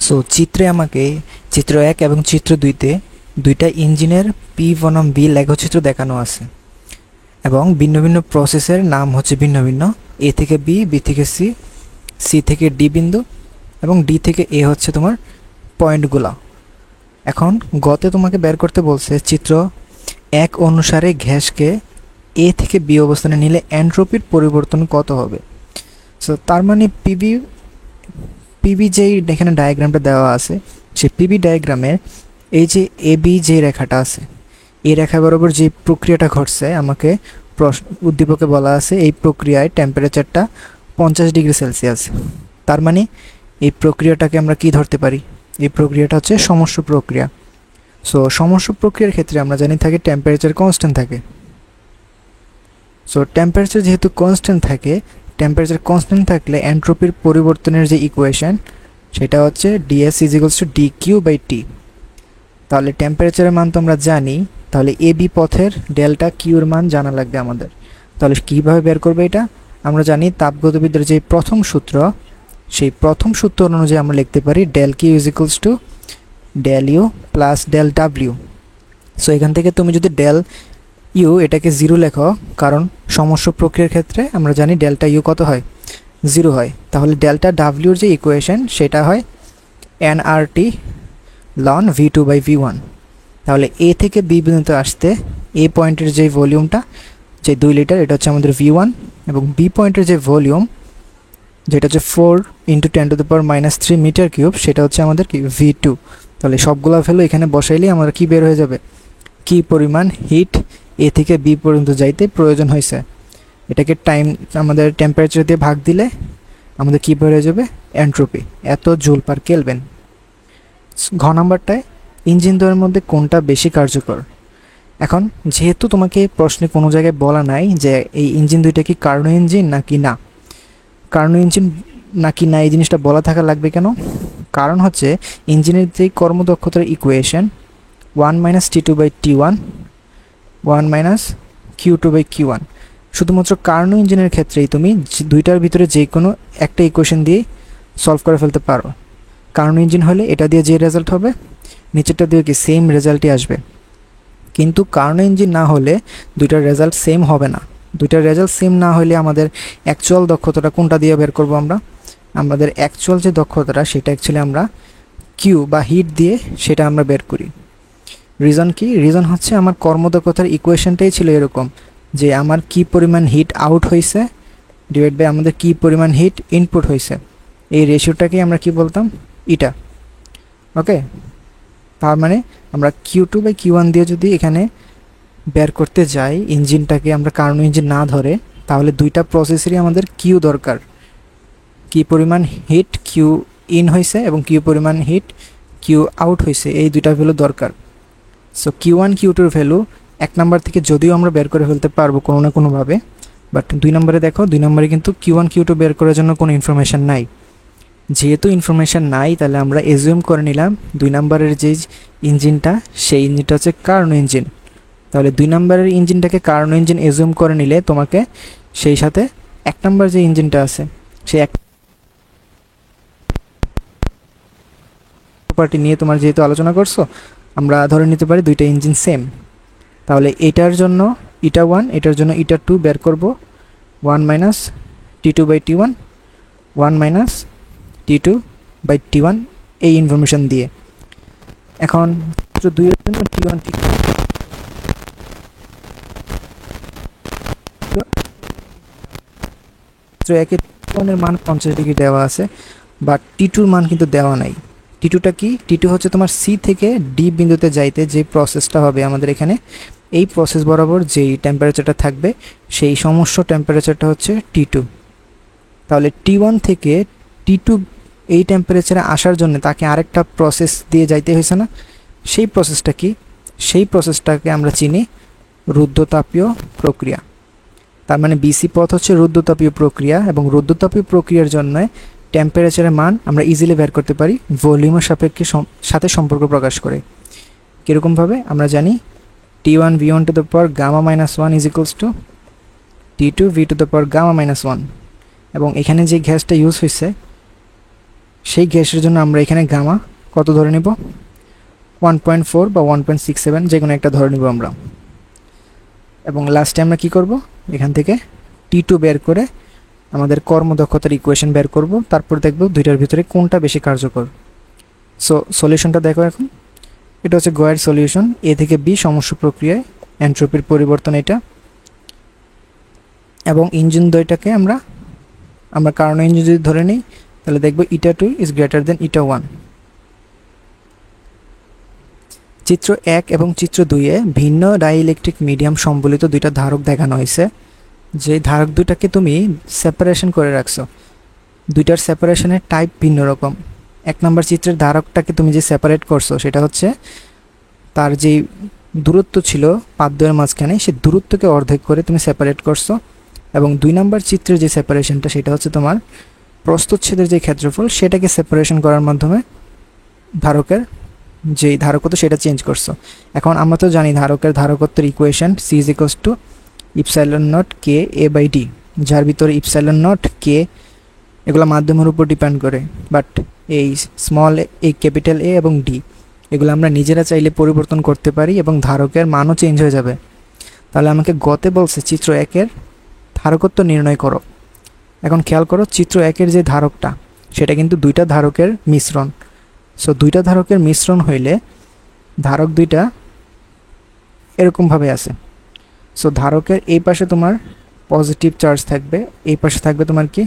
So চিত্রে আমাকে চিত্র 1 এবং চিত্র 2-তে দুইটা ইঞ্জিনের পি বনাম বি লেখচিত্র দেখানো আছে এবং ভিন্ন ভিন্ন প্রসেসের নাম হচ্ছে ভিন্ন ভিন্ন। এ থেকে বি, বি থেকে সি, সি থেকে ডি বিন্দু এবং ডি থেকে এ হচ্ছে তোমার পয়েন্টগুলা। এখন গতে তোমাকে বের করতে বলছে চিত্র 1 অনুসারে গ্যাসকে এ থেকে বি অবস্থানে নিলে এন্ট্রপির পরিবর্তন কত হবে। সো তার মানে পিবি যেই এখানে ডায়াগ্রামটা দেওয়া আছে, সেই পিবি ডায়াগ্রামের এই যে এ বি যে রেখাটা আছে, এই রেখা বরাবর যে প্রক্রিয়াটা ঘটছে আমাকে উদ্দীপকে বলা আছে এই প্রক্রিয়ায় টেম্পারেচারটা 50°C। তার মানে এই প্রক্রিয়াটাকে আমরা কি ধরতে পারি, এই প্রক্রিয়াটা হচ্ছে সমস্ত প্রক্রিয়া। সো সমস্ত প্রক্রিয়ার ক্ষেত্রে আমরা জানি থাকে টেম্পারেচার কনস্ট্যান্ট থাকে। সো টেম্পারেচার যেহেতু কনস্ট্যান্ট থাকে, টেম্পারেচার কনস্ট্যান্ট থাকলে এন্ট্রপির পরিবর্তনের যে ইকুয়েশন সেটা হচ্ছে dS = dQ/T। তাহলে টেম্পারেচারের মান তো আমরা জানি, তাহলে এ বি পথের ডেল্টা কিউর মান জানা লাগবে আমাদের। তাহলে কীভাবে বের করবে এটা, আমরা জানি তাপগতিবিদ্যার যে প্রথম সূত্র, সেই প্রথম সূত্র অনুযায়ী আমরা লিখতে পারি del Q = del U plus del W। So এখান থেকে তুমি যদি del U এটাকে 0 লেখো, কারণ সমস্ত প্রক্রিয়ার ক্ষেত্রে আমরা জানি ডেল্টা ইউ কত হয়, 0 হয়। তাহলে ডেল্টা ডাব্লিউর যে ইকুয়েশন সেটা হয় nRT ln V2/V1। তাহলে এ থেকে বি বিন্দুতে আসতে এ পয়েন্টের যে ভলিউমটা, যে 2 লিটার, এটা হচ্ছে আমাদের V1, এবং বি পয়েন্টের যে ভলিউম যেটা হচ্ছে 4 × 10⁻³ মিটার কিউব, সেটা হচ্ছে আমাদের কি V2। তাহলে সবগুলো ভ্যালু এখানে বসাইলেই আমরা কি বের হয়ে যাবে, কি পরিমাণ হিট এ থেকে বি পর্যন্ত যাইতে প্রয়োজন হয়েছে। এটাকে টাইম আমাদের টেম্পারেচার দিয়ে ভাগ দিলে আমাদের কী বের হয়ে যাবে, এন্ট্রপি, এত জুল পার কেলভিন। ঘ নাম্বারটায় ইঞ্জিন দ্বয়ের মধ্যে কোনটা বেশি কার্যকর। এখন যেহেতু তোমাকে প্রশ্নে কোনো জায়গায় বলা নাই যে এই ইঞ্জিন দুইটা কি কার্নো ইঞ্জিন নাকি না, কার্নো ইঞ্জিন নাকি না এই জিনিসটা বলা থাকা লাগবে কেন, কারণ হচ্ছে ইঞ্জিনের যে কর্মদক্ষতার ইকুয়েশন 1 - T2/T1 1 - Q2/Q1, শুধুমাত্র কার্নো ইঞ্জিনের ক্ষেত্রেই তুমি দুইটার ভিতরে যে কোনো একটা ইকুয়েশন দিয়ে সলভ করে ফেলতে পারো। কার্নো ইঞ্জিন হলে এটা দিয়ে যে রেজাল্ট হবে নিচেরটা দিয়ে কি সেম রেজাল্টই আসবে, কিন্তু কার্নো ইঞ্জিন না হলে দুইটার রেজাল্ট সেম হবে না। দুইটার রেজাল্ট সেম না হলে আমাদের অ্যাকচুয়াল দক্ষতাটা কোনটা দিয়ে বের করব, আমাদের অ্যাকচুয়াল যে দক্ষতাটা সেটা অ্যাকচুয়ালি আমরা কিউ বা হিট দিয়ে সেটা আমরা বের করি। রিজন কি, রিজন হচ্ছে আমার কর্মদক্ষতার ইকুয়েশনটাই ছিল এরকম যে আমার কি পরিমাণ হিট আউট হয়েছে ডিভাইড বাই আমাদের কি পরিমাণ হিট ইনপুট হয়েছে, এই রেশিওটাকে আমরা কি বলতাম, ইটা। ওকে, তার মানে আমরা Q2/Q1 দিয়ে যদি এখানে বের করতে যাই ইঞ্জিনটাকে, আমরা কার্নো ইঞ্জিন না ধরে, তাহলে দুইটা প্রসেসেরই আমাদের কিউ দরকার, কি পরিমাণ হিট কিউ ইন হয়েছে এবং কি পরিমাণ হিট কিউ আউট হয়েছে, এই দুইটা ভ্যালু দরকার। সো Q1 Q2-র ভ্যালু 1 নাম্বার থেকে যদিও আমরা বের করে ফেলতে পারবো কোনো না কোনোভাবে, বাট 2 নম্বরে দেখো, 2 নম্বরে কিন্তু Q1 Q2 বের করার জন্য কোনো ইনফরমেশান নাই। যেহেতু ইনফরমেশান নাই, তাহলে আমরা এজিউম করে নিলাম 2 নম্বরের যে ইঞ্জিনটা সেই ইঞ্জিনটা হচ্ছে কার্নো ইঞ্জিন। তাহলে 2 নম্বরের ইঞ্জিনটাকে কার্নো ইঞ্জিন এজিউম করে নিলে তোমাকে সেই সাথে 1 নম্বর যে ইঞ্জিনটা আছে সেই এক প্রপার্টি নিয়ে তোমার যেহেতু আলোচনা করছো, আমরা ধরে নিতে পারি দুইটা ইঞ্জিন সেম। তাহলে এটার জন্য ইটা 1, এটার জন্য ইটা 2 বের করব 1 - T2/T1 1 - T2/T1 এই ইনফরমেশন দিয়ে। এখন 2 এর জন্য T1 একে T1 এর মান 50° দেওয়া আছে, বাট T2-র মান কিন্তু দেওয়া নাই। T2টা কি, T2 হচ্ছে তোমার সি থেকে ডি বিন্দুতে যাইতে যে প্রসেসটা হবে আমাদের এখানে, এই প্রসেস বরাবর যেই টেম্পারেচারটা থাকবে সেই সমস্ত টেম্পারেচারটা হচ্ছে T2। তাহলে T1 থেকে T2 এই টেম্পারেচারে আসার জন্য তাকে আরেকটা প্রসেস দিয়ে যাইতে হয়েছে না, সেই প্রসেসটা কি, সেই প্রসেসটাকে আমরা চিনি রুদ্ধতাপীয় প্রক্রিয়া। তার মানে বিসি পথ হচ্ছে রুদ্ধতাপীয় প্রক্রিয়া, এবং রুদ্ধতাপীয় প্রক্রিয়ার জন্য টেম্পারেচারের মান আমরা ইজিলি বের করতে পারি ভলিউমের সাথে সম্পর্ক প্রকাশ করে। কীরকমভাবে আমরা জানি T1 V1 to the power gamma-1 = T2 V to the power gamma-1, এবং এখানে যে গ্যাসটা ইউজ হয়েছে সেই গ্যাসের জন্য আমরা এখানে গামা কত ধরে নিব, 1.4 বা 1.67 যে কোনো একটা ধরে নিব আমরা। এবং লাস্টে আমরা কি করব, এখান থেকে T2 বের করে আমাদের কর্মদক্ষতার ইকুয়েশন বের করব, তারপর দেখব দুইটার ভিতরে কোনটা বেশি কার্যকর। সো সলিউশনটা দেখো এখন। এটা হচ্ছে গয়ের সলিউশন, এ থেকে বি সমস্ত প্রক্রিয়ায় এন্ট্রপির পরিবর্তন এটা। এবং ইঞ্জিন দ্বয়টাকে আমরা কারণ ইঞ্জিন যদি ধরে নিই তাহলে দেখব η2 ইজ গ্রেটার দেন η1। চিত্র 1 এবং চিত্র 2 এ ভিন্ন ডাইইলেকট্রিক মিডিয়াম সম্বলিত দুইটা ধারক দেখানো হয়েছে, যে ধারক দুটাকে তুমি সেপারেশন করে রাখছো। দুইটার সেপারেশনের টাইপ ভিন্ন রকম। 1 নম্বর চিত্রের ধারকটাকে তুমি যে সেপারেট করছো সেটা হচ্ছে তার যে দূরত্ব ছিল পাতদ্বয়ের মাঝখানে, সেই দূরত্বকে অর্ধেক করে তুমি সেপারেট করছো। এবং 2 নম্বর চিত্রের যে সেপারেশনটা সেটা হচ্ছে তোমার প্রস্থচ্ছেদের যে ক্ষেত্রফল সেটাকে সেপারেশন করার মাধ্যমে ধারকের যেই ধারকত্ব সেটা চেঞ্জ করছো। এখন আমরা তো জানি ধারকের ধারকত্বের ইকুয়েশন C = ε0 k a/d, যার ভিতরে ε0 k এগুলো মাধ্যমের উপর ডিপেন্ড করে, বাট এই স্মল এ, ক্যাপিটাল A এবং D এগুলো আমরা নিজেরা চাইলে পরিবর্তন করতে পারি এবং ধারকের মানও চেঞ্জ হয়ে যাবে। তাহলে আমাকে গতে বলছে চিত্র 1 এর ধারকত্ব নির্ণয় করো। এখন খেয়াল করো, চিত্র 1 এর যে ধারকটা সেটা কিন্তু দুইটা ধারকের মিশ্রণ। সো দুইটা ধারকের মিশ্রণ হইলে ধারক দুইটা এরকমভাবে আছে। সো ধারকের এই পাশে তোমার পজিটিভ চার্জ থাকবে, এই পাশে থাকবে তোমার কি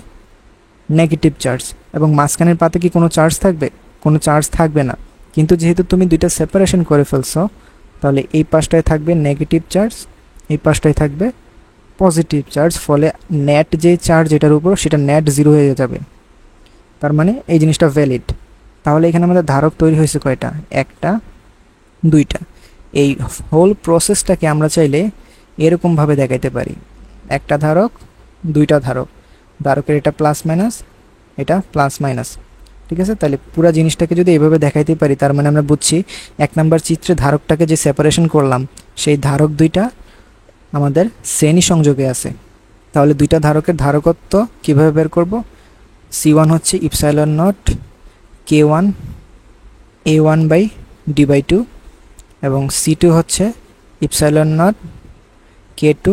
নেগেটিভ চার্জ, এবং মাঝখানের পাতে কি কোনো চার্জ থাকবে? কোনো চার্জ থাকবে না। কিন্তু যেহেতু তুমি দুইটা সেপারেশন করে ফেলছো তাহলে এই পাশটায় থাকবে নেগেটিভ চার্জ, এই পাশটায় থাকবে পজিটিভ চার্জ, ফলে নেট যে চার্জ এটার উপর সেটা নেট 0 হয়ে যাবে। তার মানে এই জিনিসটা ভ্যালিড। তাহলে এখানে আমাদের ধারক তৈরি হয়েছে কয়টা? একটা, দুইটা। এই হোল প্রসেসটাকে আমরা চাইলে এরকমভাবে দেখাইতে পারি, একটা ধারক, দুইটা ধারক, ধারকের এটা প্লাস মাইনাস, এটা প্লাস মাইনাস, ঠিক আছে? তাহলে পুরো জিনিসটাকে যদি এভাবে দেখাইতে পারি তার মানে আমরা বুঝছি 1 নম্বর চিত্রে ধারকটাকে যে সেপারেশন করলাম সেই ধারক দুইটা আমাদের শ্রেণী সংযোগে আছে। তাহলে দুইটা ধারকের ধারকত্ব কিভাবে বের করব? C1 হচ্ছে ε0 k1 a1/d/2 এবং C2 হচ্ছে ε0 k2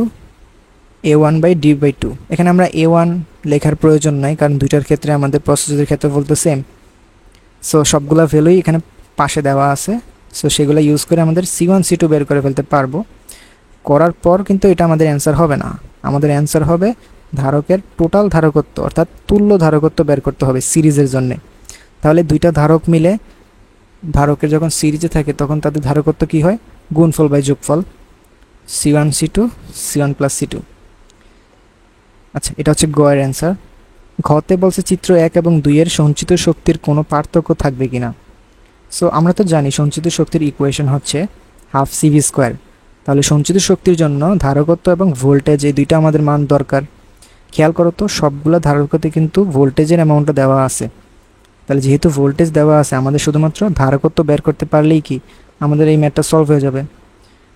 a1/d/2। এখানে আমরা a1 লেখার প্রয়োজন নাই, কারণ দুইটার ক্ষেত্রে আমাদের প্রসেসের ক্ষেত্রফল তো সেম। সো সবগুলা ভ্যালুই এখানে পাশে দেওয়া আছে, সো সেগুলো ইউজ করে আমাদের C1 C2 বের করে ফেলতে পারবো। করার পর কিন্তু এটা আমাদের অ্যান্সার হবে না, আমাদের অ্যান্সার হবে ধারকের টোটাল ধারকত্ব, অর্থাৎ তুল্য ধারকত্ব বের করতে হবে সিরিজের জন্য। তাহলে দুইটা ধারক মিলে ধারকের যখন সিরিজে থাকে তখন তাদের ধারকত্ব কি হয়? গুণফল বাই যোগফল, C1 C2 C1 + C2। আচ্ছা, এটা হচ্ছে গ এর অ্যান্সার। ঘতে বলছে চিত্র 1 এবং 2 এর সঞ্চিত শক্তির কোনো পার্থক্য থাকবে কিনা। সো আমরা তো জানি সঞ্চিত শক্তির ইকুয়েশন হচ্ছে ½ CV²। তাহলে সঞ্চিত শক্তির জন্য ধারকত্ব এবং ভোল্টেজ এই দুইটা আমাদের মান দরকার। খেয়াল করো তো, সবগুলো ধারকত্বে কিন্তু ভোল্টেজের অ্যামাউন্টটা দেওয়া আছে। তাহলে যেহেতু ভোল্টেজ দেওয়া আছে, আমাদের শুধুমাত্র ধারকত্ব বের করতে পারলেই কি আমাদের এই ম্যাথটা সলভ হয়ে যাবে।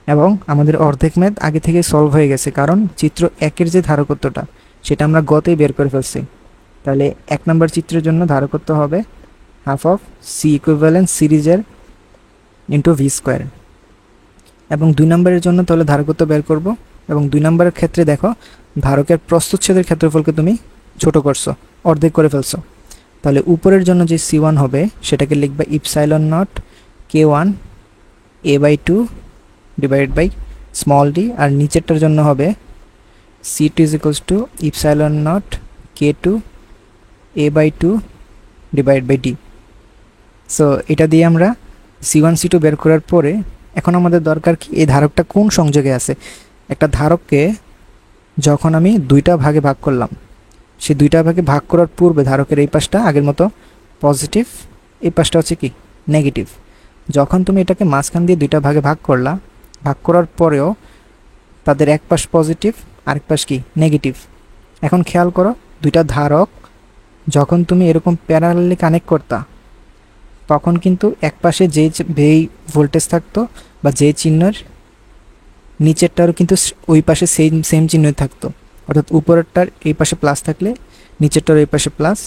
এবং আমাদের অর্ধেক ম্যাথ আগে থেকে সলভ হয়ে গেছে, কারণ চিত্র 1 এর যে ধারকত্বটা সেটা আমরা গতেই বের করে ফেলছি। তাহলে 1 নম্বর চিত্রের জন্য ধারকত্ব হবে ½ C ইকুইভ্যালেন্ট সিরিজের ইন্টু V²। এবং 2 নম্বরের জন্য তাহলে ধারকত্ব বের করব। এবং 2 নম্বরের ক্ষেত্রে দেখো ধারকের প্রস্থচ্ছেদের ক্ষেত্রফলকে তুমি ছোট করছো, অর্ধেক করে ফেলছো। তাহলে উপরের জন্য যে C1 হবে সেটাকে লিখবে ε0 k1 a/2 / d, আর নিচেরটার জন্য হবে C2 = ε0 k2 a/2 / d। So এটা দিয়ে আমরা C1 C2 বের করার পরে এখন আমাদের দরকার কি, এই ধারকটা কোন সংযোগে আছে। একটা ধারককে যখন আমি দুইটা ভাগে ভাগ করলাম, সেই দুইটা ভাগে ভাগ করার পূর্বে ধারকের এই পাশটা আগের মতো পজিটিভ, এই পাশটা হচ্ছে কি নেগেটিভ। যখন তুমি এটাকে মাঝখান দিয়ে দুইটা ভাগে ভাগ করলা, ভাগ করার পরেও তাদের এক পাশ পজিটিভ আরেক পাশ কি নেগেটিভ। এখন খেয়াল করো, দুইটা ধারক যখন তুমি এরকম প্যারালালি কানেক্ট করতা তখন কিন্তু এক পাশে যেই ভোল্টেজ থাকতো বা যে চিহ্নের, নিচেরটারও কিন্তু ওই পাশে সেম চিহ্নই থাকতো। অর্থাৎ উপরেরটার এই পাশে প্লাস থাকলে নিচেরটার এই পাশে প্লাস,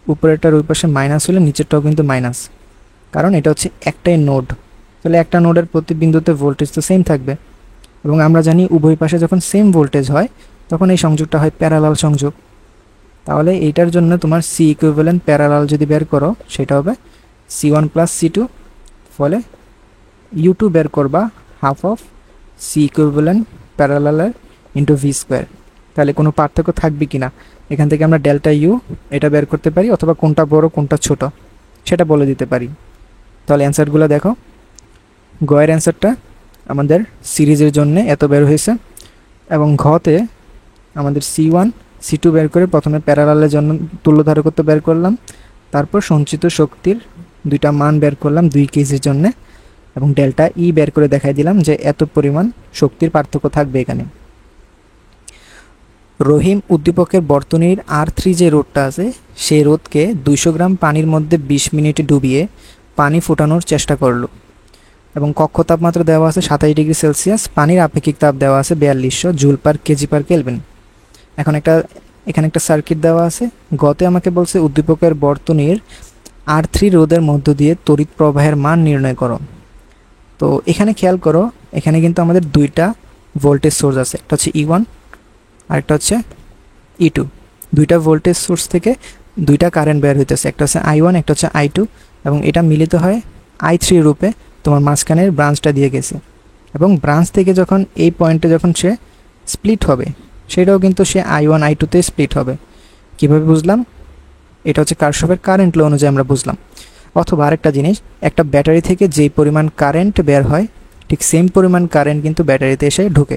উপরেরটার ওই পাশে মাইনাস হলে নিচেরটাও কিন্তু মাইনাস, কারণ এটা হচ্ছে একটাই নোড। তাহলে একটা নোডের প্রতি বিন্দুতে ভোল্টেজ তো সেম থাকবে, এবং আমরা জানি উভয় পাশে যখন সেম ভোল্টেজ হয় তখন এই সংযোগটা হয় প্যারালাল সংযোগ। তাহলে এইটার জন্য তোমার সি ইকুইভ্যালেন্ট প্যারালাল যদি বের করো সেটা হবে C1 প্লাস C2, ফলে U2 বের করবা হাফ অফ সি ইকুইভ্যালেন্ট প্যারালালের ইন্টু ভি স্কোয়ার। তাহলে কোনো পার্থক্য থাকবে কি না, এখান থেকে আমরা ডেল্টা ইউ এটা বের করতে পারি, অথবা কোনটা বড় কোনটা ছোট সেটা বলে দিতে পারি। তাহলে অ্যান্সারগুলো দেখো, গয়ের অ্যান্সারটা আমাদের সিরিজের জন্য এত বের হয়েছে, এবং ঘতে আমাদের C1 C2 বের করে প্রথমে প্যারালালের জন্য তুল্যধারকত্ব বের করলাম, তারপর সঞ্চিত শক্তির দুইটা মান বের করলাম 2 কেজির জন্য, এবং ডেল্টা ই বের করে দেখাই দিলাম যে এত পরিমাণ শক্তির পার্থক্য থাকবে এখানে। রহিম উদ্দীপকের বর্তনীর R3 যে রোধটা আছে সেই রোধকে 200 গ্রাম পানির মধ্যে 20 মিনিটে ডুবিয়ে পানি ফোটানোর চেষ্টা করলো, এবং কক্ষ তাপমাত্রা দেওয়া আছে 27 ডিগ্রি সেলসিয়াস, পানির আপেক্ষিক তাপ দেওয়া আছে 4200 joule per kg per kelvin. এখন এখানে একটা সার্কিট দেওয়া আছে, গতে আমাকে বলছে উদ্দীপকের বর্তনীর R3 রোধের মধ্য দিয়ে তড়িৎ প্রবাহের মান নির্ণয় করো। তো এখানে খেয়াল করো, এখানে কিন্তু আমাদের দুইটা ভোল্টেজ সোর্স আছে, একটা হচ্ছে E1 আর একটা হচ্ছে E2। দুইটা ভোল্টেজ সোর্স থেকে দুইটা কারেন্ট বের হইতেছে, একটা হচ্ছে I1 একটা হচ্ছে I2, এবং এটা মিলিত হয় I3 রূপে তোমার মাঝখানের ব্রাঞ্চটা দিয়ে গেছে, এবং ব্রাঞ্চ থেকে যখন এই পয়েন্টে যখন সে স্প্লিট হবে সেটাও কিন্তু সে I1 I2তে স্প্লিট হবে। কিভাবে বুঝলাম? এটা হচ্ছে কারশফের কারেন্ট ল অনুযায়ী আমরা বুঝলাম। অথবা আরেকটা জিনিস, একটা ব্যাটারি থেকে যেই পরিমাণ কারেন্ট বের হয় ঠিক সেম পরিমাণ কারেন্ট কিন্তু ব্যাটারিতে এসে ঢোকে।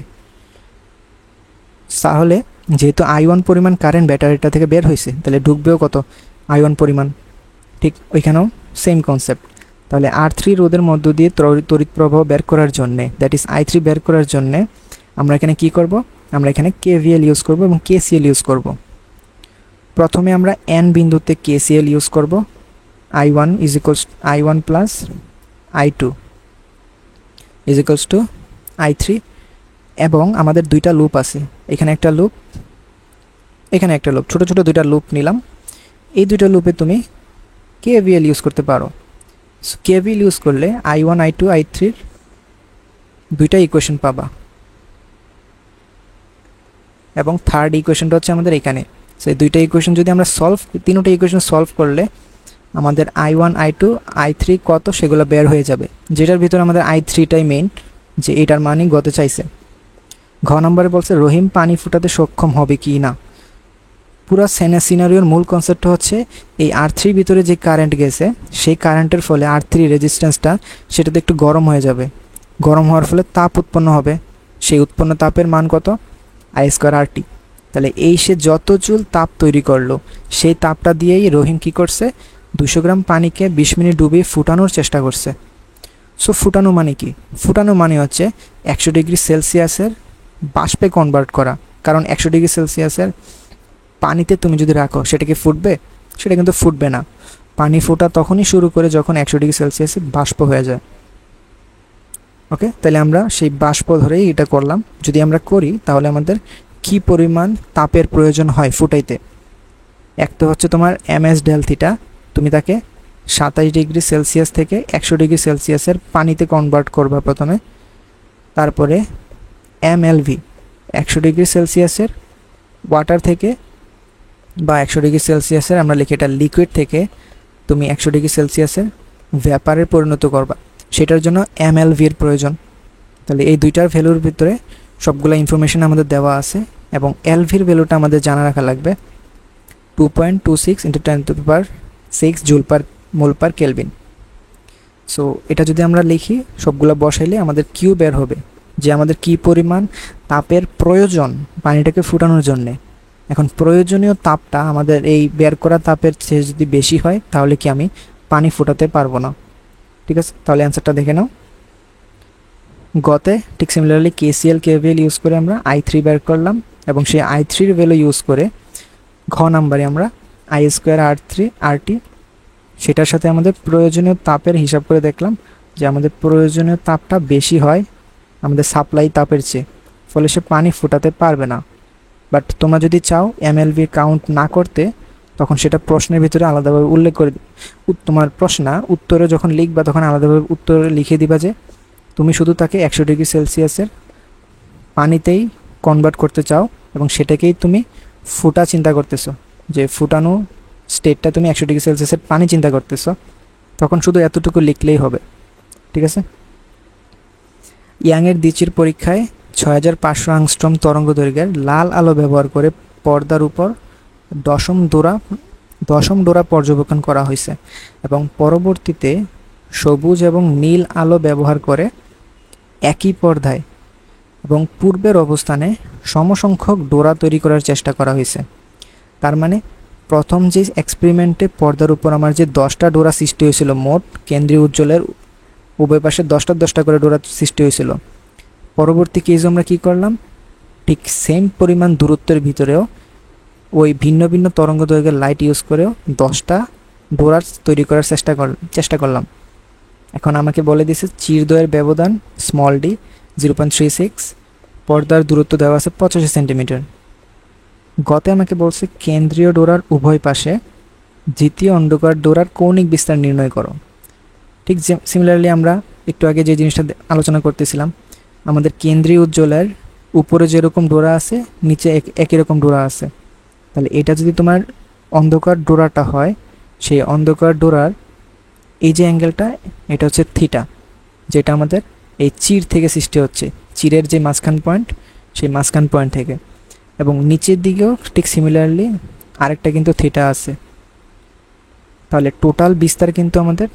তাহলে যেহেতু I1 পরিমাণ কারেন্ট ব্যাটারিটা থেকে বের হয়েছে, তাহলে ঢুকবেও কত? I1 পরিমাণ। ঠিক ওইখানেও সেম কনসেপ্ট। তাহলে R3 রোধের মধ্য দিয়ে তড়িৎ প্রবাহ বের করার জন্যে, দ্যাট ইজ I3 বের করার জন্যে আমরা এখানে কি করব? আমরা এখানে KVL ইউজ করব এবং KCL ইউজ করব। প্রথমে আমরা N বিন্দুতে KCL ইউজ করব, I1 is equals I1 plus I2 is equals two I3, এবং আমাদের দুইটা লুপ আছে, এখানে একটা লুপ এখানে একটা লুপ, ছোট ছোট দুইটা লুপ নিলাম। এই দুইটা লুপে তুমি KVL ইউজ করতে পারো। KVL ইউজ করলে I1 I2 I3 দুইটা ইকুয়েশন পাবা, এবং থার্ড ইকুয়েশনটা হচ্ছে আমাদের এখানে। সেই দুইটা ইকুয়েশন যদি আমরা তিনটা ইকুয়েশন সলভ করলে আমাদের I1 I2 I3 কত সেগুলো বের হয়ে যাবে, যেটার ভিতরে আমাদের I3টাই মেইন, যে এটার মানই গতে চাইছে। ঘ নম্বরে বলছে রহিম পানি ফুটাতে সক্ষম হবে কি না। পুরো সিনারিওর মূল কনসেপ্টটা হচ্ছে এই R3 ভিতরে যে কারেন্ট গেছে সেই কারেন্টের ফলে R3 রেজিস্ট্যান্সটা সেটাতে একটু গরম হয়ে যাবে, গরম হওয়ার ফলে তাপ উৎপন্ন হবে, সেই উৎপন্ন তাপের মান কত? I²RT। তাহলে এই সে যত জুল তাপ তৈরি করলো সেই তাপটা দিয়েই রহিম কি করছে? 200 গ্রাম পানিকে 20 মিনিট ডুবিয়ে ফুটানোর চেষ্টা করছে। সো ফুটানো মানে কি? ফুটানো মানে হচ্ছে 100 ডিগ্রি সেলসিয়াসের বাষ্পে কনভার্ট করা, কারণ 100 ডিগ্রি সেলসিয়াসের পানিতে তুমি যদি রাখো সেটা কি ফুটবে? সেটা কিন্তু ফুটবে না। পানি ফোটা তখনই শুরু করে যখন 100 ডিগ্রি সেলসিয়াসে বাষ্প হয়ে যায়। ওকে, তাহলে আমরা সেই বাষ্প ধরেই এটা করলাম। যদি আমরা করি তাহলে আমাদের কি পরিমাণ তাপের প্রয়োজন হয় ফুটাইতে? এক তো হচ্ছে তোমার ms ডেল থিটা, তুমি তাকে 27 ডিগ্রি সেলসিয়াস থেকে 100 ডিগ্রি সেলসিয়াসের পানিতে কনভার্ট করবা প্রথমে, তারপরে mLV 100 ডিগ্রি সেলসিয়াসের ওয়াটার থেকে বা 100 ডিগ্রি সেলসিয়াসের আমরা লিখি এটা লিকুইড থেকে তুমি 100 ডিগ্রি সেলসিয়াসের ভ্যাপারে পরিণত করবা, সেটার জন্য mLV এর প্রয়োজন। তাহলে এই দুইটার ভ্যালুর ভিতরে সবগুলো ইনফরমেশন আমাদের দেওয়া আছে, এবং এলভির ভ্যালুটা আমাদের জানা রাখা লাগবে 2.26 × 10⁶ জুল পার মোল পার কেলভিন। সো এটা যদি আমরা লিখি সবগুলো বসাইলে আমাদের কিউ বের হবে, যে আমাদের কি পরিমাণ তাপের প্রয়োজন পানিটাকে ফুটানোর জন্যে। এখন প্রয়োজনীয় তাপটা আমাদের এই বের করা তাপের চেয়ে যদি বেশি হয় তাহলে কি আমি পানি ফুটাতে পারবো না। ঠিক আছে, তাহলে অ্যান্সারটা দেখে নাও। গতে ঠিক সিমিলারলি KCL KVL ইউজ করে আমরা I3 বের করলাম, এবং সেই I3 ভ্যালু ইউজ করে ঘ নাম্বারে আমরা I²RT সেটার সাথে আমাদের প্রয়োজনীয় তাপের হিসাব করে দেখলাম যে আমাদের প্রয়োজনীয় তাপটা বেশি হয় আমাদের সাপ্লাই তাপের চেয়ে, ফলে সে পানি ফুটাতে পারবে না। বাট তোমরা যদি চাও mLV কাউন্ট না করতে, তখন সেটা প্রশ্নের ভিতরে আলাদাভাবে উল্লেখ করে তোমার উত্তরে যখন লিখবা তখন আলাদাভাবে উত্তরে লিখে দিবা যে তুমি শুধু তাকে 100°C পানিতেই কনভার্ট করতে চাও এবং সেটাকেই তুমি ফুটা চিন্তা করতেছো, যে ফুটানো স্টেটটা তুমি 100°C পানি চিন্তা করতেছো, তখন শুধু এতটুকু লিখলেই হবে। ঠিক আছে। ইয়াংয়ের দ্বিচির পরীক্ষায় 6500 অ্যাংস্ট্রম তরঙ্গ দৈর্ঘ্যের লাল আলো ব্যবহার করে পর্দার উপর দশম ডোরা পর্যবেক্ষণ করা হয়েছে এবং পরবর্তীতে সবুজ এবং নীল আলো ব্যবহার করে একই পর্দায় এবং পূর্বের অবস্থানে সমসংখ্যক ডোরা তৈরি করার চেষ্টা করা হয়েছে। তার মানে প্রথম যে এক্সপেরিমেন্টে পর্দার উপর আমার যে 10টা ডোরা সৃষ্টি হয়েছিল, মোট কেন্দ্রীয় উজ্জ্বলের উভয় পাশে 10টা করে ডোরা সৃষ্টি হয়েছিল, পরবর্তী কেজে আমরা কী করলাম, ঠিক সেম পরিমাণ দূরত্বের ভিতরেও ওই ভিন্ন ভিন্ন তরঙ্গ দৈর্ঘ্যের লাইট ইউজ করেও 10টা ডোরা তৈরি করার চেষ্টা করলাম। এখন আমাকে বলে দিয়েছে চিরদ্বয়ের ব্যবধান স্মল ডি 0.36, পর্দার দূরত্ব দেওয়া আছে 85 সেন্টিমিটার। গতে আমাকে বলছে কেন্দ্রীয় ডোরার উভয় পাশে দ্বিতীয় অন্ধকার ডোরার কৌণিক বিস্তার নির্ণয় করো। ঠিক সিমিলারলি আমরা একটু আগে যে জিনিসটা আলোচনা করতেছিলাম, আমাদের কেন্দ্রীয় উজ্জ্বলের উপরে যেরকম ডোরা আছে নিচে একই রকম ডোরা আছে, তাহলে এটা যদি তোমার অন্ধকার ডোরাটা হয়, সেই অন্ধকার ডোরার এই যে অ্যাঙ্গেলটা এটা হচ্ছে থিটা, যেটা আমাদের এই চির থেকে সৃষ্টি হচ্ছে, চিরের যে মাঝখান পয়েন্ট সেই মাঝখান পয়েন্ট থেকে, এবং নিচের দিকেও ঠিক সিমিলারলি আরেকটা কিন্তু থিটা আছে। তাহলে টোটাল বিস্তার কিন্তু আমাদের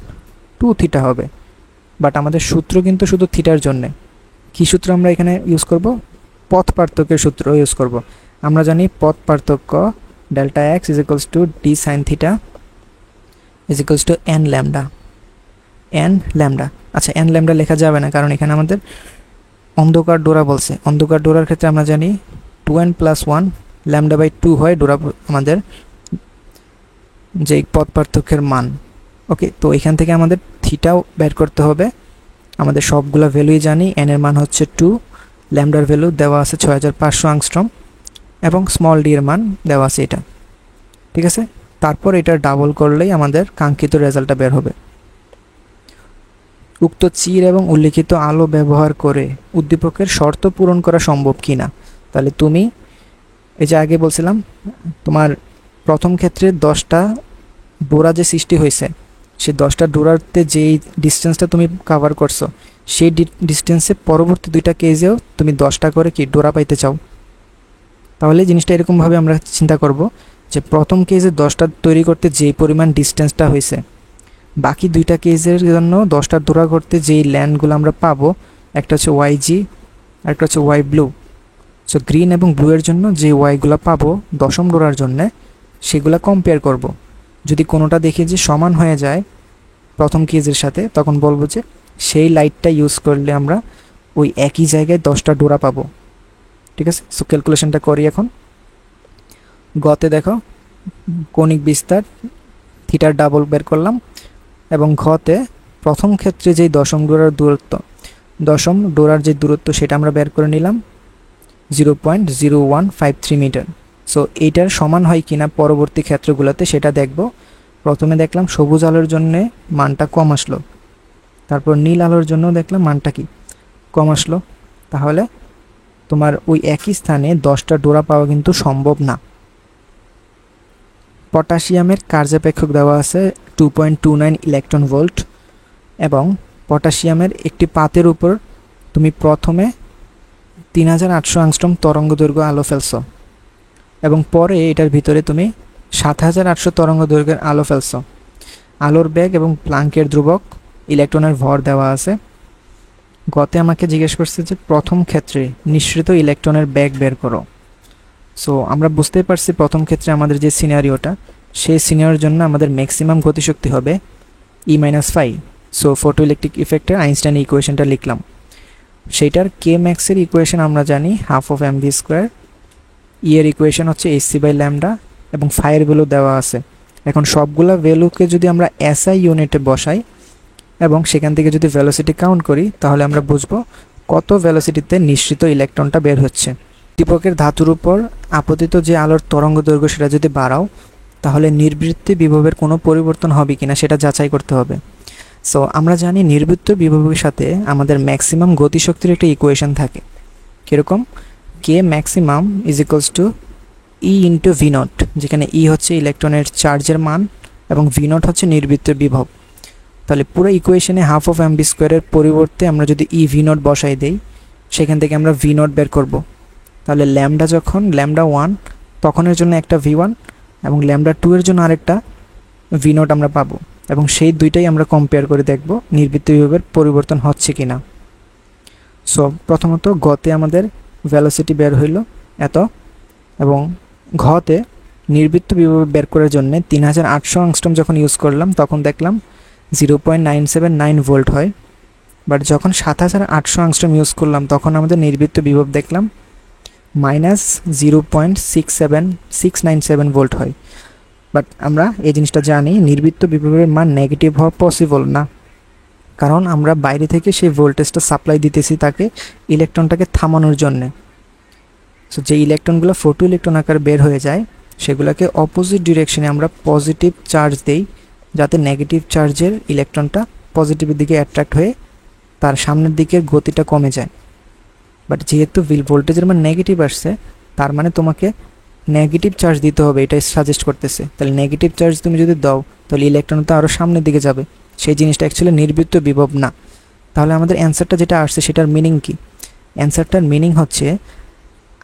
2 থিটা হবে, বাট আমাদের সূত্র কিন্তু শুধু থিটার জন্যে। কী সূত্র আমরা এখানে ইউজ করব? পথ পার্থক্যের সূত্র ইউজ করব। আমরা জানি পথ পার্থক্য delta x is equals two D sine theta is equals two N lambda. আচ্ছা, এন ল্যামডা লেখা যাবে না, কারণ এখানে আমাদের অন্ধকার ডোরা বলছে। অন্ধকার ডোরার ক্ষেত্রে আমরা জানি 2n+1 λ/2 হয় ডোরা আমাদের যে পথ পার্থক্যের মান। ওকে, তো এখান থেকে আমাদের থিটাও বের করতে হবে। আমাদের সবগুলা ভ্যালুই জানি, এন এর মান হচ্ছে 2, ল্যামডার ভ্যালু দেওয়া আছে 6500 অ্যাংস্ট্রম এবং স্মল ডি এর মান দেওয়া আছে এটা। ঠিক আছে, তারপর এটা ডাবল করলেই আমাদের কাঙ্ক্ষিত রেজাল্টটা বের হবে। উক্ত চির এবং উল্লিখিত আলো ব্যবহার করে উদ্দীপকের শর্ত পূরণ করা সম্ভব কিনা। তাহলে তুমি এই যে আগে বলছিলাম তোমার প্রথম ক্ষেত্রে 10টা ডোরা যে সৃষ্টি হয়েছে, সেই 10টা ডোরাতে যেই ডিস্টেন্সটা তুমি কাভার করছো, সেই ডিস্টেন্সে পরবর্তী 2টা কেজেও তুমি 10টা করে কি ডোরা পাইতে চাও। তাহলে জিনিসটা এরকমভাবে আমরা চিন্তা করব যে প্রথম কেজে 10টা তৈরি করতে যেই পরিমাণ ডিস্টেন্সটা হয়েছে, বাকি 2টা কেজের জন্য 10টা ডোরা করতে যেই ল্যান্ডগুলো আমরা পাবো, একটা হচ্ছে ওয়াইজি আর একটা হচ্ছে ওয়াই ব্লু। সো গ্রিন এবং ব্লু এর জন্য যে ওয়াইগুলো পাবো 10ম ডোরার জন্যে, সেগুলো কম্পেয়ার করব। যদি কোনোটা দেখি যে সমান হয়ে যায় প্রথম কেজের সাথে, তখন বলবো যে সেই লাইটটা ইউজ করলে আমরা ওই একই জায়গায় 10টা ডোরা পাবো। ঠিক আছে, সো ক্যালকুলেশনটা করি এখন। গতে দেখো কৌণিক বিস্তার থিটার ডাবল বের করলাম, এবং ঘতে প্রথম ক্ষেত্রে যেই দশম ডোরার যে দূরত্ব সেটা আমরা বের করে নিলাম 0.0153 মিটার। সো এইটার সমান হয় কিনা পরবর্তী ক্ষেত্রগুলোতে সেটা দেখব। প্রথমে দেখলাম সবুজ আলোর জন্য মানটা কম আসলো, তারপর নীল আলোর জন্য দেখলাম মানটা কি কম আসলো। তাহলে তোমার ওই একই স্থানে 10টা ডোরা পাওয়া কিন্তু সম্ভব না। পটাশিয়ামের কার্যাপেক্ষক দেওয়া আছে 2.29 ইলেকট্রন ভোল্ট, এবং পটাশিয়ামের একটি পাতের উপর তুমি প্রথমে 3800 অ্যাংস্ট্রম তরঙ্গ দৈর্ঘ্য আলো ফেলছো, এবং পরে এটার ভিতরে তুমি 7800 তরঙ্গ দৈর্ঘ্যের আলো ফেলছো। আলোর বেগ এবং প্লাঙ্কের ধ্রুবক, ইলেকট্রনের ভর দেওয়া আছে। গতে আমাকে জিজ্ঞেস করছে যে প্রথম ক্ষেত্রে নিঃসৃত ইলেকট্রনের বেগ বের করো। সো আমরা বুঝতেই পারছি প্রথম ক্ষেত্রে আমাদের যে সিনারিওটা, সেই সিনারিওর জন্য আমাদের ম্যাক্সিমাম গতিশক্তি হবে E-5। সো ফটো ইলেকট্রিক ইফেক্টের আইনস্টাইন ইকুয়েশনটা লিখলাম। সেইটার কে ম্যাক্সের ইকুয়েশন আমরা জানি ½ এর ইকুয়েশন হচ্ছে hc/λ, এবং ফাইয়ের ভ্যালু দেওয়া আছে। এখন সবগুলা ভ্যালুকে যদি আমরা SI ইউনিটে বসাই এবং সেখান থেকে যদি ভেলোসিটি কাউন্ট করি, তাহলে আমরা বুঝবো কত ভেলোসিটিতে নিঃসৃত ইলেকট্রনটা বের হচ্ছে। দীপকের ধাতুর উপর আপতিত যে আলোর তরঙ্গ দৈর্ঘ্য সেটা যদি বাড়াও, তাহলে নির্বৃত্তীয় বিভবের কোনো পরিবর্তন হবে কিনা সেটা যাচাই করতে হবে। সো আমরা জানি নির্বৃত্তীয় বিভবের সাথে আমাদের ম্যাক্সিমাম গতিশক্তির একটা ইকুয়েশন থাকে। কীরকম? K maximum is equals to E into V not, যেখানে ই হচ্ছে ইলেকট্রনের চার্জের মান এবং ভি নট হচ্ছে নির্বৃত্তীয় বিভব। তাহলে পুরো ইকুয়েশনে হাফ অফ এম বি স্কোয়ারের পরিবর্তে আমরা যদি ই ভি নট বসাই দেই, সেখান থেকে আমরা ভি নট বের করব। তাহলে ল্যামডা যখন ল্যামডা 1 তখনের জন্য একটা ভি1 এবং ল্যামডা 2 এর জন্য আরেকটা ভি নট আমরা পাবো, এবং সেই দুইটাই আমরা কম্পেয়ার করে দেখব নির্বৃত্তীয় বিভবের পরিবর্তন হচ্ছে কিনা। সো প্রথমত গতে আমাদের ভেলোসিটি বের হইল এত, এবং ঘতে নির্বৃত্তীয় বিভব বের করার জন্য 3800 অ্যাংস্ট্রম যখন ইউজ করলাম তখন দেখলাম 0.979 ভোল্ট হয়। বাট যখন 7800 অ্যাংস্ট্রম ইউজ করলাম তখন আমাদের নির্বৃত্তীয় বিভব দেখলাম -0.69697 ভোল্ট হয়। বাট আমরা এই জিনিসটা জানি নির্বৃত্তীয় বিভবের মান নেগেটিভ হওয়া পসিবল না, কারণ আমরা বাইরে থেকে সেই ভোল্টেজটা সাপ্লাই দিতেছি তাকে ইলেকট্রনটাকে থামানোর জন্যে। সো যে ইলেকট্রনগুলো ফটো ইলেকট্রন আকারে বের হয়ে যায় সেগুলোকে অপোজিট ডিরেকশনে আমরা পজিটিভ চার্জ দেই, যাতে নেগেটিভ চার্জের ইলেকট্রনটা পজিটিভের দিকে অ্যাট্রাক্ট হয়ে তার সামনের দিকে গতিটা কমে যায়। বাট যেহেতু ভোল্টেজের মান নেগেটিভ আসছে, তার মানে তোমাকে নেগেটিভ চার্জ দিতে হবে, এটাই সাজেস্ট করতেছে। তাহলে নেগেটিভ চার্জ তুমি যদি দাও তাহলে ইলেকট্রন তো আরও সামনের দিকে যাবে, সেই জিনিসটা অ্যাকচুয়ালি নির্বৃত্তীয় বিভব না। তাহলে আমাদের অ্যান্সারটা যেটা আসছে সেটার মিনিং কি? অ্যান্সারটার মিনিং হচ্ছে,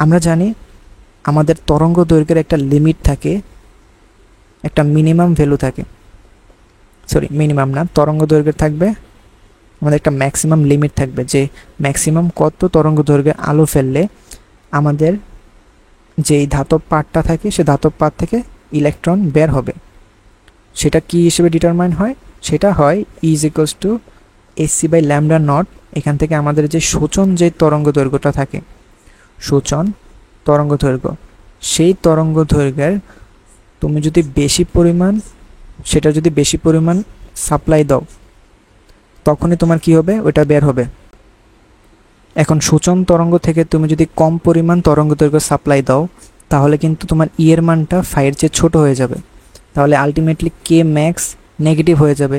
আমরা জানি আমাদের তরঙ্গ দৈর্ঘ্যের একটা লিমিট থাকে, একটা মিনিমাম ভ্যালু থাকে, মিনিমাম না, তরঙ্গ দৈর্ঘ্যের থাকবে আমাদের একটা ম্যাক্সিমাম লিমিট থাকবে, যে ম্যাক্সিমাম কত তরঙ্গ দৈর্ঘ্যের আলো ফেললে আমাদের যেই ধাতব পার্টটা থাকে সে ধাতব পার্ট থেকে ইলেকট্রন বের হবে। সেটা কি হিসেবে ডিটারমাইন হয়? সেটা হয় E is equals to AC by lambda not. এখান থেকে আমাদের যে সূচন যে তরঙ্গ দৈর্ঘ্যটা থাকে, সূচন তরঙ্গ দৈর্ঘ্য, সেই তরঙ্গ দৈর্ঘ্যের তুমি যদি বেশি পরিমাণ সাপ্লাই দাও তখনই তোমার কি হবে, ওটা বের হবে। এখন সূচন তরঙ্গ থেকে তুমি যদি কম পরিমাণ তরঙ্গ দৈর্ঘ্য সাপ্লাই দাও তাহলে কিন্তু তোমার ই এর মানটা ফাইয়ের চেয়ে ছোট হয়ে যাবে, তাহলে আলটিমেটলি কে ম্যাক্স নেগেটিভ হয়ে যাবে।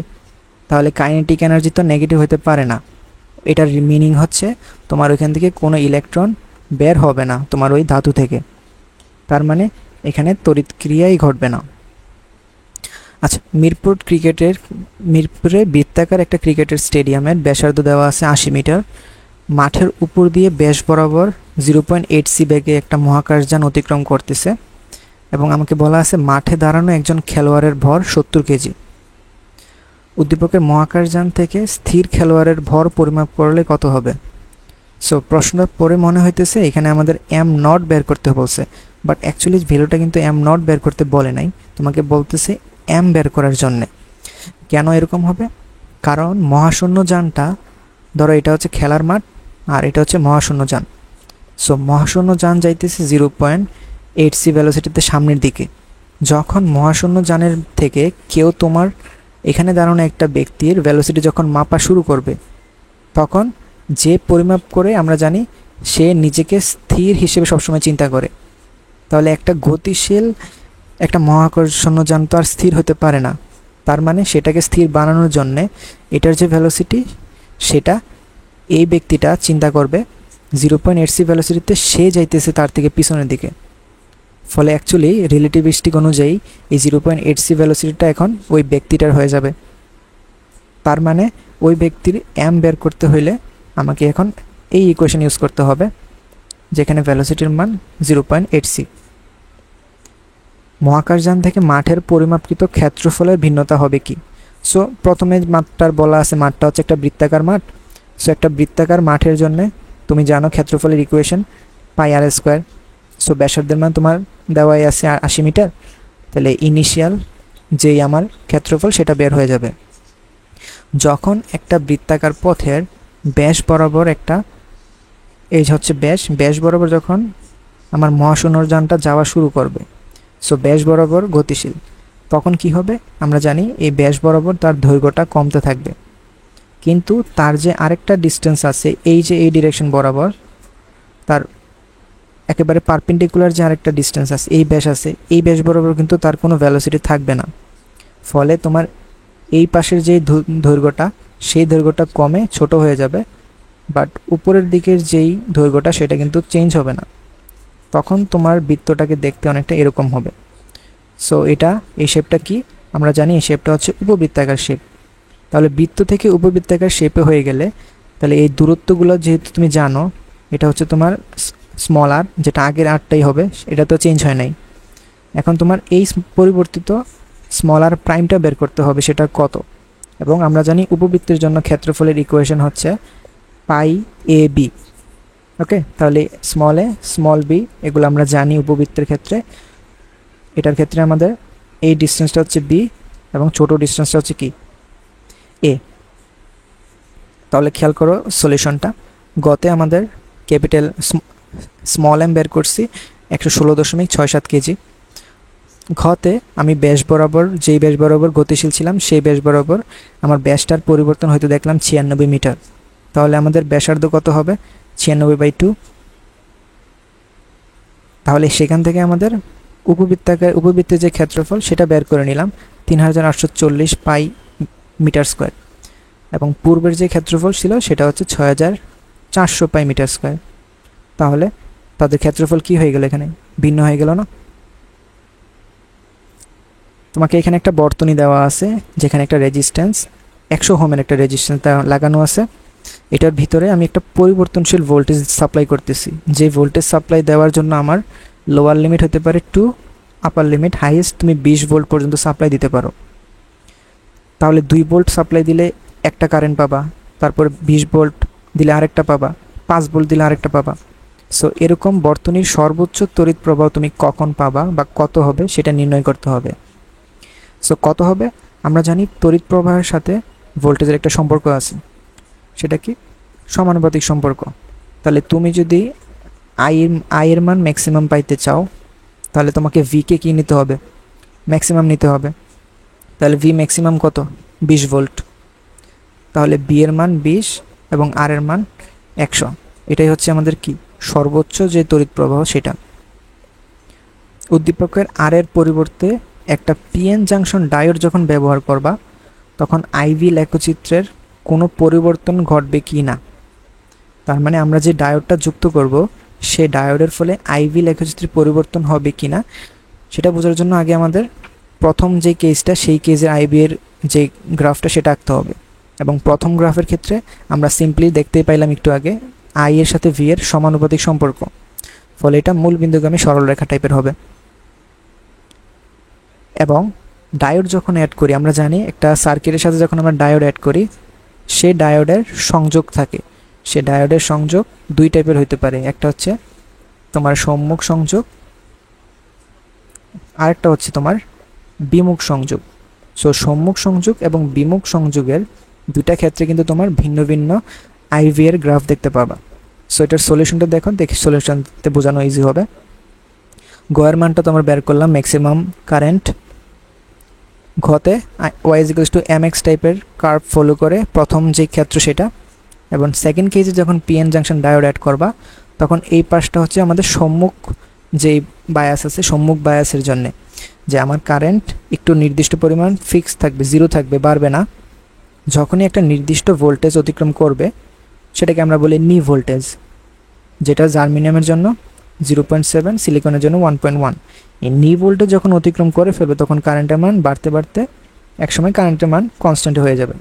তাহলে কাইনেটিক এনার্জি তো নেগেটিভ হতে পারে না। এটার মিনিং হচ্ছে তোমার ওইখান থেকে কোনো ইলেকট্রন বের হবে না তোমার ওই ধাতু থেকে, তার মানে এখানে তড়িৎ ক্রিয়াই ঘটবে না। আচ্ছা, মিরপুরে বৃত্তাকার একটা ক্রিকেটের স্টেডিয়ামের ব্যাসার্ধ দেওয়া আছে 80 মিটার। মাঠের উপর দিয়ে ব্যাস বরাবর 0.8 সি বেগে একটা মহাকাশযান অতিক্রম করতেছে, এবং আমাকে বলা আছে মাঠে দাঁড়ানো একজন খেলোয়াড়ের ভর 70 কেজি। উদ্দীপকের মহাকাশযান থেকে স্থির খেলোয়াড়ের ভর পরিমাপ করলে কত হবে? সো প্রশ্নটা পরে মনে হইতেছে এখানে আমাদের এম নট বের করতে বলছে, বাট অ্যাকচুয়ালি ভ্যালুটা কিন্তু এম নট বের করতে বলে নাই, তোমাকে বলতেছে এম বের করার জন্যে। কেন এরকম হবে? কারণ মহাশূন্য যানটা, ধরো এটা হচ্ছে খেলার মাঠ আর এটা হচ্ছে মহাশূন্য যান। সো মহাশূন্য যান যাইতেছে 0.8 সি ভ্যালোসিটিতে সামনের দিকে। যখন মহাশূন্য যানের থেকে কেউ তোমার এখানে দাঁড়ানো একটা ব্যক্তির ভ্যালোসিটি যখন মাপা শুরু করবে, তখন যে পরিমাপ করে আমরা জানি সে নিজেকে স্থির হিসেবে সবসময় চিন্তা করে। তাহলে একটা গতিশীল একটা মহাকর্ষণ যান তো আর স্থির হতে পারে না, তার মানে সেটাকে স্থির বানানোর জন্যে এটার যে ভ্যালোসিটি সেটা এই ব্যক্তিটা চিন্তা করবে 0.8 সি ভ্যালোসিটিতে সে যাইতেছে তার থেকে পিছনের দিকে। ফলে অ্যাকচুয়ালি রিলেটিভিস্টিক অনুযায়ী এই 0.8 সি ভ্যালোসিটিটা এখন ওই ব্যক্তিটার হয়ে যাবে। তার মানে ওই ব্যক্তির এম বের করতে হইলে আমাকে এখন এই ইকুয়েশন ইউজ করতে হবে, যেখানে ভ্যালোসিটির মান 0.8 সি। মহাকাশযান থেকে মাঠের পরিমাপকৃত ক্ষেত্রফলের ভিন্নতা হবে কি? সো প্রথমে মাঠটার বলা আছে মাঠটা হচ্ছে একটা বৃত্তাকার মাঠ। সো একটা বৃত্তাকার মাঠের জন্য তুমি জানো ক্ষেত্রফলের ইকুয়েশন পাই আর স্কোয়ার। সো ব্যাসার্ধের মান তোমার দেওয়াই আছে 80 মিটার, তাহলে ইনিশিয়াল যেই আমার ক্ষেত্রফল সেটা বের হয়ে যাবে। যখন একটা বৃত্তাকার পথের ব্যাস বরাবর একটা এই হচ্ছে ব্যাস বরাবর যখন আমার মহাশূন্যর যানটা যাওয়া শুরু করবে, সো ব্যাস বরাবর গতিশীল, তখন কি হবে আমরা জানি এই ব্যাস বরাবর তার দৈর্ঘ্যটা কমতে থাকবে। কিন্তু তার যে আরেকটা ডিস্টেন্স আছে এই যে এই ডিরেকশন বরাবর, তার একেবারে পারপেন্ডিকুলার যে আরেকটা ডিস্টেন্স আছে, এই ব্যাস আছে, এই ব্যাস বরাবর কিন্তু তার কোনো ভ্যালোসিটি থাকবে না। ফলে তোমার এই পাশের যে দৈর্ঘ্যটা, সেই দৈর্ঘ্যটা কমে ছোট হয়ে যাবে, বাট উপরের দিকের যেই দৈর্ঘ্যটা সেটা কিন্তু চেঞ্জ হবে না। তখন তোমার বৃত্তটাকে দেখতে অনেকটা এরকম হবে। সো এই শেপটা কি আমরা জানি, এই শেপটা হচ্ছে উপবৃত্তাকার শেপ। তাহলে বৃত্ত থেকে উপবৃত্তাকার শেপে হয়ে গেলে তাহলে এই দূরত্বগুলো যেহেতু তুমি জানো, এটা হচ্ছে তোমার স্মল আর, যেটা আগের আরটাই হবে, এটা তো চেঞ্জ হয় নাই। এখন তোমার এই পরিবর্তিত স্মল আর প্রাইমটা বের করতে হবে, সেটা কত। এবং আমরা জানি উপবৃত্তের জন্য ক্ষেত্রফলের ইকুয়েশন হচ্ছে পাই এ বি। ওকে, তাহলে স্মল এ স্মল বি এগুলো আমরা জানি উপবৃত্তের ক্ষেত্রে। এটার ক্ষেত্রে আমাদের এই ডিস্টেন্সটা হচ্ছে বি এবং ছোট ডিস্টেন্সটা হচ্ছে কি এ। তাহলে খেয়াল করো সলিউশনটা। গতে আমাদের ক্যাপিটাল স্মল এম বের করছি 116.67 কেজি। ঘতে আমি ব্যাস বরাবর, যেই ব্যাস বরাবর গতিশীল ছিলাম সেই ব্যাস বরাবর আমার ব্যাসটার পরিবর্তন হয়তো দেখলাম 96 মিটার। তাহলে আমাদের ব্যাসার্ধ কত হবে? 96/2। তাহলে সেখান থেকে আমাদের উপবৃত্তের যে ক্ষেত্রফল সেটা বের করে নিলাম 3840 পাই মিটার স্কোয়ার, এবং পূর্বের যে ক্ষেত্রফল ছিল সেটা হচ্ছে 6400 পাই মিটার স্কোয়ার। তাহলে তাদের ক্ষেত্রফল কি হয়ে গেল? এখানে ভিন্ন হয়ে গেল না? তোমাকে এখানে একটা বর্তনী দেওয়া আছে যেখানে একটা রেজিস্ট্যান্স 100 ওহমের একটা রেজিস্ট্যান্স লাগানো আছে। এটার ভিতরে আমি একটা পরিবর্তনশীল ভোল্টেজ সাপ্লাই করতেছি। যে ভোল্টেজ সাপ্লাই দেওয়ার জন্য আমার লোয়ার লিমিট হতে পারে 2, আপার লিমিট হাইয়েস্ট তুমি 20 ভোল্ট পর্যন্ত সাপ্লাই দিতে পারো। তাহলে 2 ভোল্ট সাপ্লাই দিলে একটা কারেন্ট পাবা, তারপর 20 ভোল্ট দিলে আরেকটা পাবা, 5 ভোল্ট দিলে আরেকটা পাবা। সো এরকম বর্তনীর সর্বোচ্চ তড়িৎ প্রবাহ তুমি কখন পাবা বা কত হবে সেটা নির্ণয় করতে হবে। সো কত হবে? আমরা জানি তড়িৎ প্রবাহের সাথে ভোল্টেজের একটা সম্পর্ক আছে, সেটা কি? সমানুপাতিক সম্পর্ক। তাহলে তুমি যদি আই এর মান ম্যাক্সিমাম পাইতে চাও তাহলে তোমাকে ভি কে কী নিতে হবে? ম্যাক্সিমাম নিতে হবে। তাহলে ভি ম্যাক্সিমাম কত? 20 ভোল্ট। তাহলে বি এর মান 20 এবং আর এর মান 100। এটাই হচ্ছে আমাদের কি সর্বোচ্চ যে তড়িৎ প্রবাহ সেটা। উদ্দীপকের আর এর পরিবর্তে একটা পিএন জাংশন ডায়োড যখন ব্যবহার করবা তখন আইভি লেখচিত্রের কোনো পরিবর্তন ঘটবে কি না। তার মানে আমরা যে ডায়োডটা যুক্ত করব সেই ডায়োডের ফলে আইভি লেখচিত্রের পরিবর্তন হবে কি না সেটা বোঝার জন্য আগে আমাদের প্রথম যে কেসটা সেই কেসের আইভি এর যে গ্রাফটা সেটা আঁকতে হবে। এবং প্রথম গ্রাফের ক্ষেত্রে আমরা সিম্পলি দেখতেই পাইলাম একটু আগে আই এর সাথে ভি এর সমানুপাতিক সম্পর্ক, ফলে এটা মূল বিন্দুগামী সরলরেখা টাইপের হবে। এবং ডায়োড যখন অ্যাড করি, আমরা জানি একটা সার্কিটের সাথে যখন আমরা ডায়োড অ্যাড করি সে ডায়োডের সংযোগ থাকে। সে ডায়োডের সংযোগ দুই টাইপের হতে পারে, একটা হচ্ছে তোমার সম্মুখ সংযোগ, আরেকটা হচ্ছে তোমার বিমুখ সংযোগ। সো সম্মুখ সংযোগ এবং বিমুখ সংযোগের দুইটা ক্ষেত্রে কিন্তু তোমার ভিন্ন ভিন্ন আইভি এর গ্রাফ দেখতে পাবা। সো এটার সলিউশনটা দেখি সলিউশনতে বোঝানো ইজি হবে। গয়ের মানটা তোমার বের করলাম ম্যাক্সিমাম কারেন্ট। ঘতে Y is equals to M X টাইপের কার্ভ ফলো করে প্রথম যে ক্ষেত্র সেটা, এবং সেকেন্ড কেসে যখন পিএন জাংশন ডায়োড অ্যাড করবা তখন এই পাশটা হচ্ছে আমাদের সম্মুখ যেই বায়াস আছে, সম্মুখ বায়াসের জন্যে যে আমার কারেন্ট একটু নির্দিষ্ট পরিমাণ ফিক্স থাকবে, জিরো থাকবে, বাড়বে না। যখনই একটা নির্দিষ্ট ভোল্টেজ অতিক্রম করবে সেটাকে আমরা বলি নি ভোল্টেজ, যেটা জার্মেনিয়ামের জন্য 0.7, সিলিকনের জন্য 1.1। এই নি ভোল্টেজ যখন অতিক্রম করে ফেলবে তখন কারেন্টের মান বাড়তে বাড়তে একসময় কারেন্টের মান কনস্ট্যান্ট হয়ে যাবে।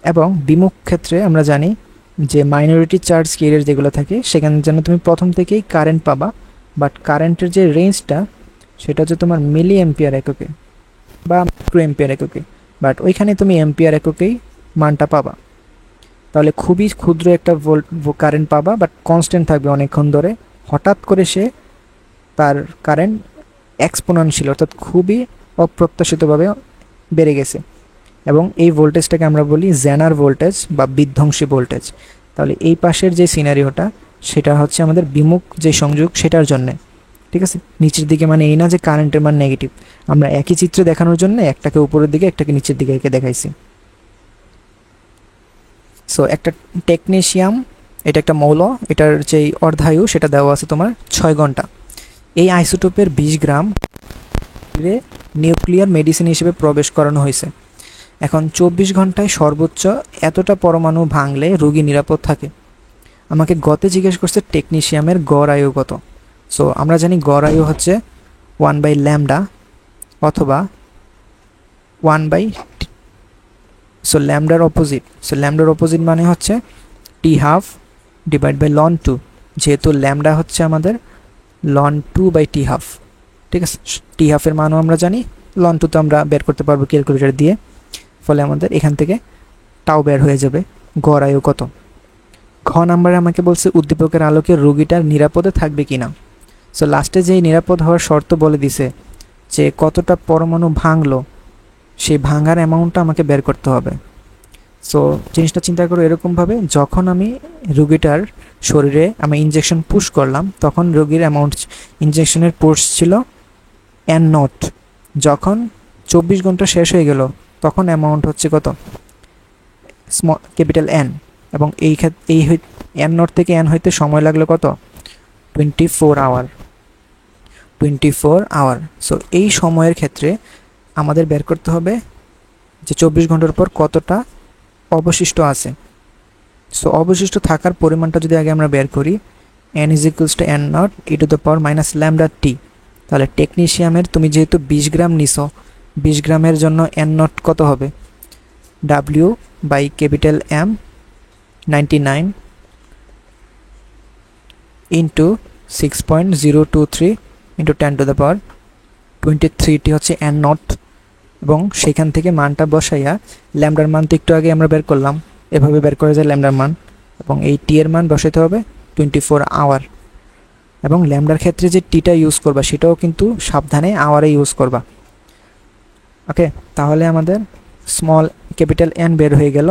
এবং বিমুখ ক্ষেত্রে আমরা জানি যে মাইনরিটি চার্জ কেরিয়ার যেগুলো থাকে সেখানের জন্য তুমি প্রথম থেকেই কারেন্ট পাবা, বাট কারেন্টের যে রেঞ্জটা সেটা হচ্ছে তোমার মিলি এম্পিয়ার এককে বা মাইক্রো এম্পিয়ার এককে, বাট ওইখানে তুমি এম্পিয়ার এককেই মানটা পাবা। তাহলে খুবই ক্ষুদ্র একটা কারেন্ট পাবা, বাট কনস্ট্যান্ট থাকবে অনেকক্ষণ ধরে। হঠাৎ করে সে তার কারেন্ট এক্সপোনেনশিয়াল অর্থাৎ খুবই অপ্রত্যাশিতভাবে বেড়ে গেছে, এবং এই ভোল্টেজটাকে আমরা বলি জেনার ভোল্টেজ বা বিধ্বংসী ভোল্টেজ। তাহলে এই পাশের যে সিনারিওটা সেটা হচ্ছে আমাদের বিমুখ যে সংযোগ সেটার জন্যে, ঠিক আছে। নিচের দিকে মানে এই না যে কারেন্টের মান নেগেটিভ, আমরা একই চিত্রে দেখানোর জন্য একটাকে উপরের দিকে একটাকে নিচের দিকে এঁকে দেখাইছি। সো একটা টেকনিশিয়াম এটা একটা মৌল, এটার যেই অর্ধায়ু সেটা দেওয়া আছে তোমার 6 ঘন্টা। এই আইসোটোপের 20 গ্রাম নিউক্লিয়ার মেডিসিন হিসেবে প্রবেশ করানো হয়েছে। এখন 24 ঘন্টায় সর্বোচ্চ এতটা পরমাণু ভাঙলে রোগী নিরাপদ থাকে। আমাকে গতে জিজ্ঞেস করছে টেকনিশিয়ামের গড় আয়ু কত। সো আমরা জানি গড় আয়ু হচ্ছে 1/λ অথবা 1/, সো ল্যামডার অপোজিট মানে হচ্ছে t½ / ln2, যেহেতু ল্যামডা হচ্ছে আমাদের ln2/t²। ঠিক আছে, t½ এর মানও আমরা জানি, ln2 তো আমরা বের করতে পারবো ক্যালকুলেটর দিয়ে, ফলে আমাদের এখান থেকে টাও বের হয়ে যাবে। গড় আয়ু কত? ঘ নাম্বারে আমাকে বলছে উদ্দীপকের আলোকে রোগীটার নিরাপদে থাকবে কিনা। সো লাস্টে যেই নিরাপদ হওয়ার শর্ত বলে দিছে যে কতটা পরমাণু ভাঙলো, সেই ভাঙার অ্যামাউন্টটা আমাকে বের করতে হবে। সো জিনিসটা চিন্তা করো এরকমভাবে, যখন আমি রোগীটার শরীরে আমি ইনজেকশন পুশ করলাম তখন রোগীর অ্যামাউন্ট ইনজেকশনের কোর্স ছিল n0। যখন 24 ঘন্টা শেষ হয়ে গেল তখন অ্যামাউন্ট হচ্ছে কত, ক্যাপিটাল N, এবং এই n0 থেকে n হইতে সময় লাগলো কত, 24 আওয়ার। সো এই সময়ের ক্ষেত্রে আমাদের বের করতে হবে যে 24 ঘন্টার পর কতটা অবশিষ্ট আছে। সো অবশিষ্ট থাকার পরিমাণটা যদি আগে আমরা বের করি, n = n0 e⁻⁻λt, তাহলে টেকনিশিয়ামের তুমি যেহেতু 20 গ্রাম নিছো, 20 গ্রামের জন্য n0 কত হবে, W/M 99 ইন্টু 6.023 ইন্টু 10⁻23টি হচ্ছে n0, এবং সেখান থেকে মানটা বসাইয়া ল্যামডার মান তো একটু আগে আমরা বের করলাম, এভাবে বের করা যায় ল্যামডার মান, এবং এই টি এর মান বসাইতে হবে 24 আওয়ার, এবং ল্যামডার ক্ষেত্রে যে টিটা ইউজ করবা সেটাও কিন্তু সাবধানে আওয়ারে ইউজ করবা। ওকে, তাহলে আমাদের স্মল ক্যাপিটাল N বের হয়ে গেল।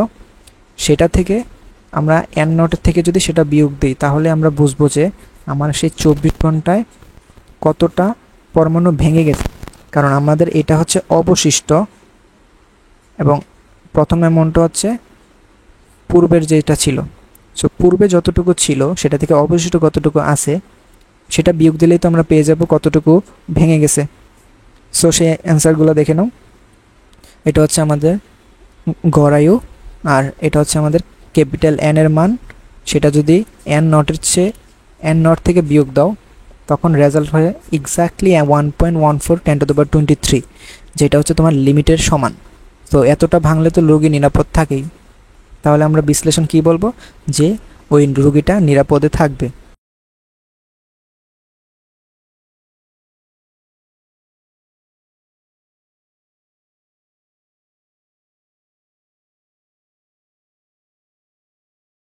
সেটা থেকে আমরা n0 থেকে যদি সেটা বিয়োগ দিই তাহলে আমরা বুঝবো যে আমার সেই 24 ঘন্টায় কতটা পরমাণু ভেঙে গেছে, কারণ আমাদের এটা হচ্ছে অবশিষ্ট, এবং প্রথম অ্যামাউন্টটা হচ্ছে পূর্বের যেটা ছিল। সো পূর্বে যতটুকু ছিল সেটা থেকে অবশিষ্ট কতটুকু আছে সেটা বিয়োগ দিলেই তো আমরা পেয়ে যাব কতটুকু ভেঙে গেছে। সো সেই অ্যান্সারগুলো দেখে নাও। এটা হচ্ছে আমাদের গড় আয়ু, আর এটা হচ্ছে আমাদের ক্যাপিটাল N এর মান। সেটা যদি n0 থেকে বিয়োগ দাও তখন রেজাল্ট হয় এক্স্যাক্টলি 1.14 10⁻23, যেটা হচ্ছে তোমার লিমিটের সমান। তো এতটা ভাঙলে তো রোগী নিরাপদ থাকেই, তাহলে আমরা বিশ্লেষণ কি বলবো, যে ওই রোগীটা নিরাপদে থাকবে।